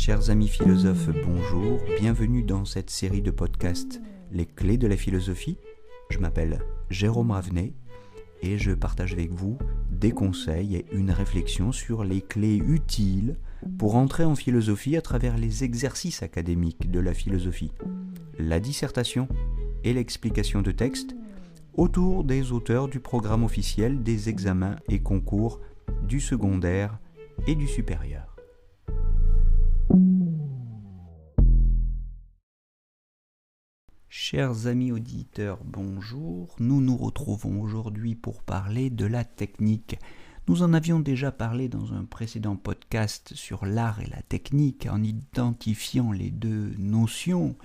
Chers amis philosophes, bonjour, bienvenue dans cette série de podcasts Les clés de la philosophie. Je m'appelle Jérôme Ravenet et je partage avec vous des conseils et une réflexion sur les clés utiles pour entrer en philosophie à travers les exercices académiques de la philosophie, la dissertation et l'explication de textes autour des auteurs du programme officiel des examens et concours du secondaire et du supérieur. Chers amis auditeurs, bonjour. Nous nous retrouvons aujourd'hui pour parler de la technique. Nous en avions déjà parlé dans un précédent podcast sur l'art et la technique en identifiant les deux notions,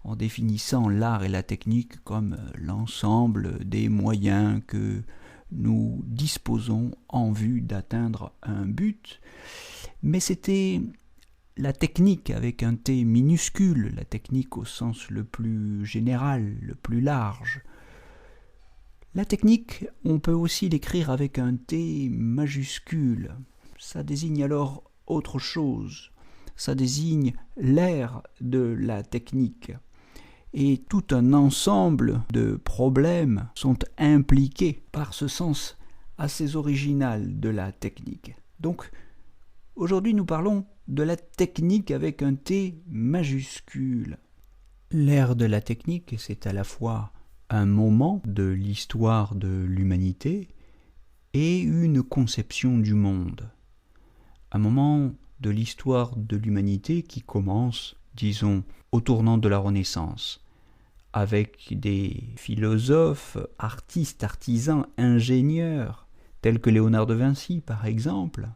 en définissant l'art et la technique comme l'ensemble des moyens que nous disposons en vue d'atteindre un but. Mais c'était la technique avec un T minuscule, la technique au sens le plus général, le plus large. La technique, on peut aussi l'écrire avec un T majuscule. Ça désigne alors autre chose. Ça désigne l'ère de la technique. Et tout un ensemble de problèmes sont impliqués par ce sens assez original de la technique. Donc, aujourd'hui, nous parlons de la technique avec un T majuscule. L'ère de la technique, c'est à la fois un moment de l'histoire de l'humanité et une conception du monde. Un moment de l'histoire de l'humanité qui commence, disons, au tournant de la Renaissance, avec des philosophes, artistes, artisans, ingénieurs, tels que Léonard de Vinci, par exemple.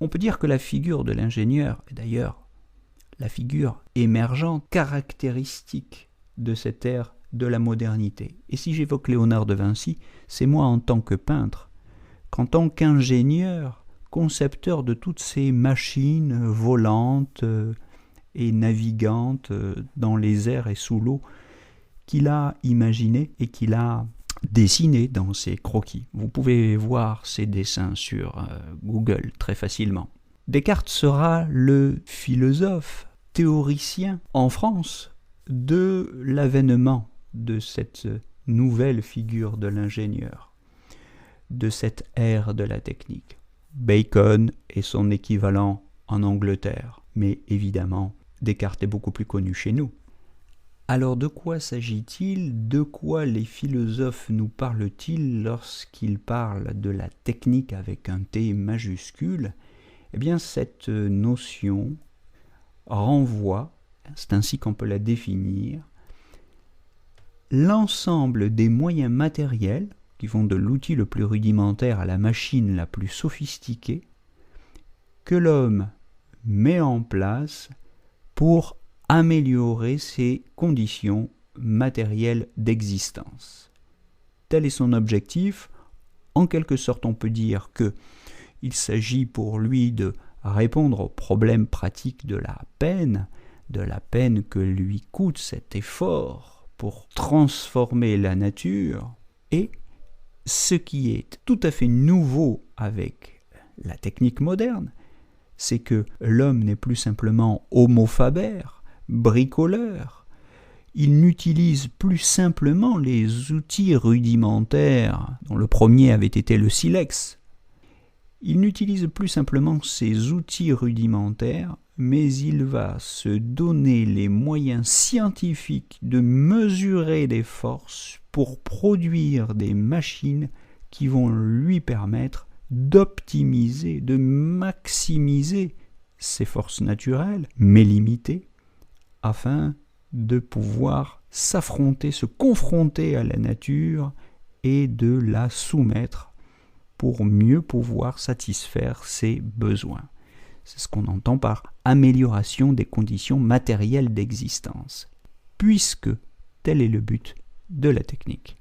On peut dire que la figure de l'ingénieur est d'ailleurs la figure émergente, caractéristique de cette ère de la modernité. Et si j'évoque Léonard de Vinci, c'est moi en tant que peintre, qu'en tant qu'ingénieur, concepteur de toutes ces machines volantes et navigantes dans les airs et sous l'eau, qu'il a imaginé et qu'il a dessiné dans ses croquis. Vous pouvez voir ces dessins sur Google très facilement. Descartes sera le philosophe, théoricien en France de l'avènement de cette nouvelle figure de l'ingénieur, de cette ère de la technique. Bacon est son équivalent en Angleterre, mais évidemment, Descartes est beaucoup plus connu chez nous. Alors de quoi s'agit-il? De quoi les philosophes nous parlent-ils lorsqu'ils parlent de la technique avec un T majuscule? Eh bien cette notion renvoie, c'est ainsi qu'on peut la définir, l'ensemble des moyens matériels qui vont de l'outil le plus rudimentaire à la machine la plus sophistiquée que l'homme met en place pour améliorer ses conditions matérielles d'existence. Tel est son objectif. En quelque sorte, on peut dire qu'il s'agit pour lui de répondre aux problèmes pratiques de la peine que lui coûte cet effort pour transformer la nature. Et ce qui est tout à fait nouveau avec la technique moderne, c'est que l'homme n'est plus simplement homo faber, bricoleur. Il n'utilise plus simplement les outils rudimentaires, dont le premier avait été le silex. Il n'utilise plus simplement ces outils rudimentaires, mais il va se donner les moyens scientifiques de mesurer les forces pour produire des machines qui vont lui permettre d'optimiser, de maximiser ses forces naturelles, mais limitées, afin de pouvoir s'affronter, se confronter à la nature et de la soumettre pour mieux pouvoir satisfaire ses besoins. C'est ce qu'on entend par amélioration des conditions matérielles d'existence, puisque tel est le but de la technique.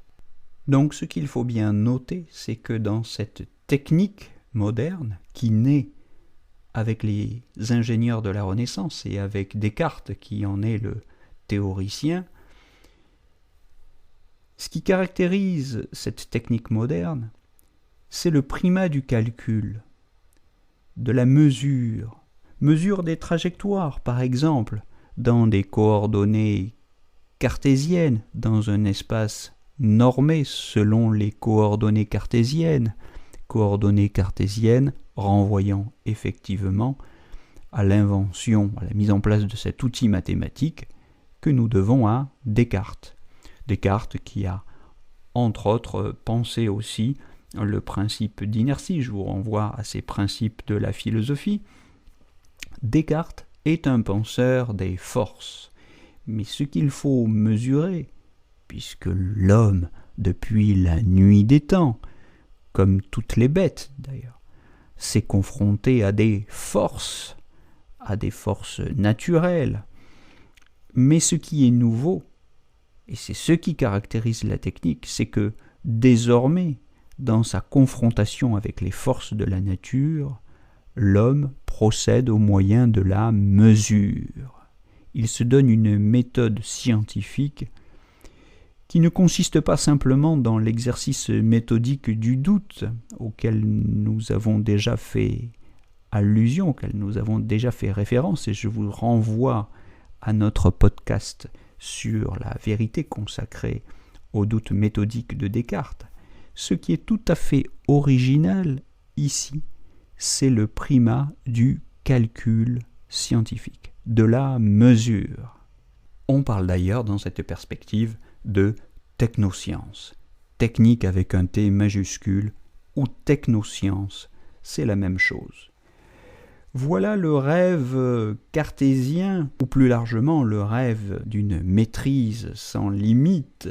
Donc ce qu'il faut bien noter, c'est que dans cette technique moderne qui naît avec les ingénieurs de la Renaissance et avec Descartes qui en est le théoricien, ce qui caractérise cette technique moderne, c'est le primat du calcul, de la mesure, mesure des trajectoires, par exemple, dans des coordonnées cartésiennes, dans un espace normé selon les coordonnées cartésiennes renvoyant effectivement à l'invention, à la mise en place de cet outil mathématique que nous devons à Descartes. Descartes qui a, entre autres, pensé aussi le principe d'inertie. Je vous renvoie à ces principes de la philosophie. Descartes est un penseur des forces. Mais ce qu'il faut mesurer, puisque l'homme, depuis la nuit des temps, comme toutes les bêtes d'ailleurs, s'est confronté à des forces naturelles. Mais ce qui est nouveau, et c'est ce qui caractérise la technique, c'est que désormais, dans sa confrontation avec les forces de la nature, l'homme procède au moyen de la mesure. Il se donne une méthode scientifique qui ne consiste pas simplement dans l'exercice méthodique du doute auquel nous avons déjà fait allusion, auquel nous avons déjà fait référence, et je vous renvoie à notre podcast sur la vérité consacrée au doute méthodique de Descartes. Ce qui est tout à fait original ici, c'est le primat du calcul scientifique, de la mesure. On parle d'ailleurs dans cette perspective de technoscience. Technique avec un T majuscule ou technoscience, c'est la même chose. Voilà le rêve cartésien, ou plus largement le rêve d'une maîtrise sans limite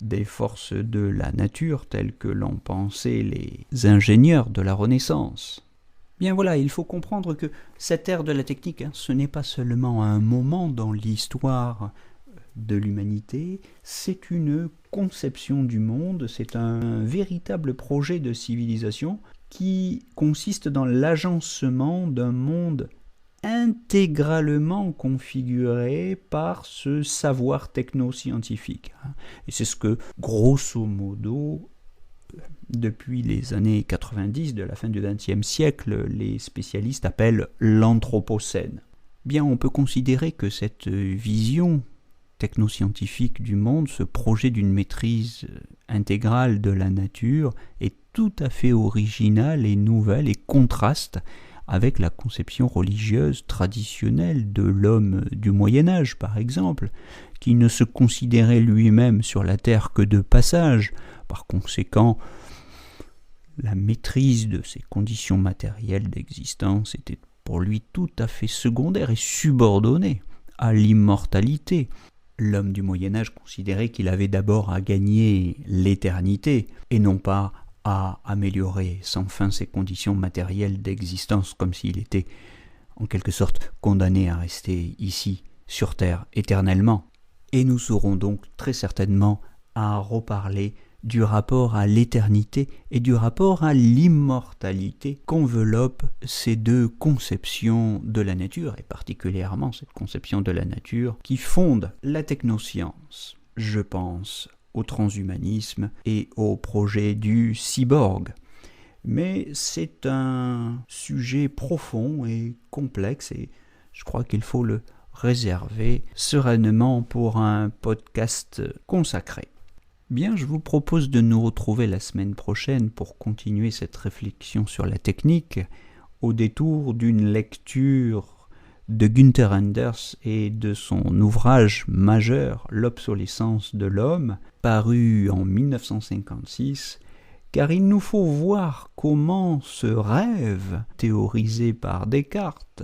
des forces de la nature telles que l'ont pensé les ingénieurs de la Renaissance. Bien voilà, il faut comprendre que cette ère de la technique, ce n'est pas seulement un moment dans l'histoire de l'humanité, c'est une conception du monde, c'est un véritable projet de civilisation qui consiste dans l'agencement d'un monde intégralement configuré par ce savoir technoscientifique. Et c'est ce que, grosso modo, depuis les années 90 de la fin du XXe siècle, les spécialistes appellent l'anthropocène. Bien, on peut considérer que cette vision technoscientifique du monde, ce projet d'une maîtrise intégrale de la nature, est tout à fait original et nouvelle et contraste avec la conception religieuse traditionnelle de l'homme du Moyen-Âge, par exemple, qui ne se considérait lui-même sur la terre que de passage. Par conséquent, la maîtrise de ses conditions matérielles d'existence était pour lui tout à fait secondaire et subordonnée à l'immortalité. L'homme du Moyen-Âge considérait qu'il avait d'abord à gagner l'éternité et non pas à améliorer sans fin ses conditions matérielles d'existence, comme s'il était en quelque sorte condamné à rester ici, sur terre, éternellement. Et nous saurons donc très certainement à reparler du rapport à l'éternité et du rapport à l'immortalité qu'enveloppent ces deux conceptions de la nature, et particulièrement cette conception de la nature qui fonde la technoscience. Je pense au transhumanisme et au projet du cyborg. Mais c'est un sujet profond et complexe et je crois qu'il faut le réserver sereinement pour un podcast consacré. Bien, je vous propose de nous retrouver la semaine prochaine pour continuer cette réflexion sur la technique au détour d'une lecture de Günther Anders et de son ouvrage majeur « L'obsolescence de l'homme », paru en 1956, car il nous faut voir comment ce rêve, théorisé par Descartes,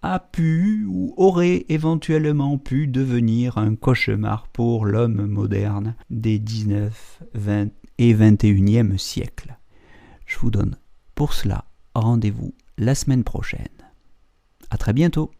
a pu ou aurait éventuellement pu devenir un cauchemar pour l'homme moderne des 19, 20 et 21e siècles. Je vous donne pour cela rendez-vous la semaine prochaine. À très bientôt.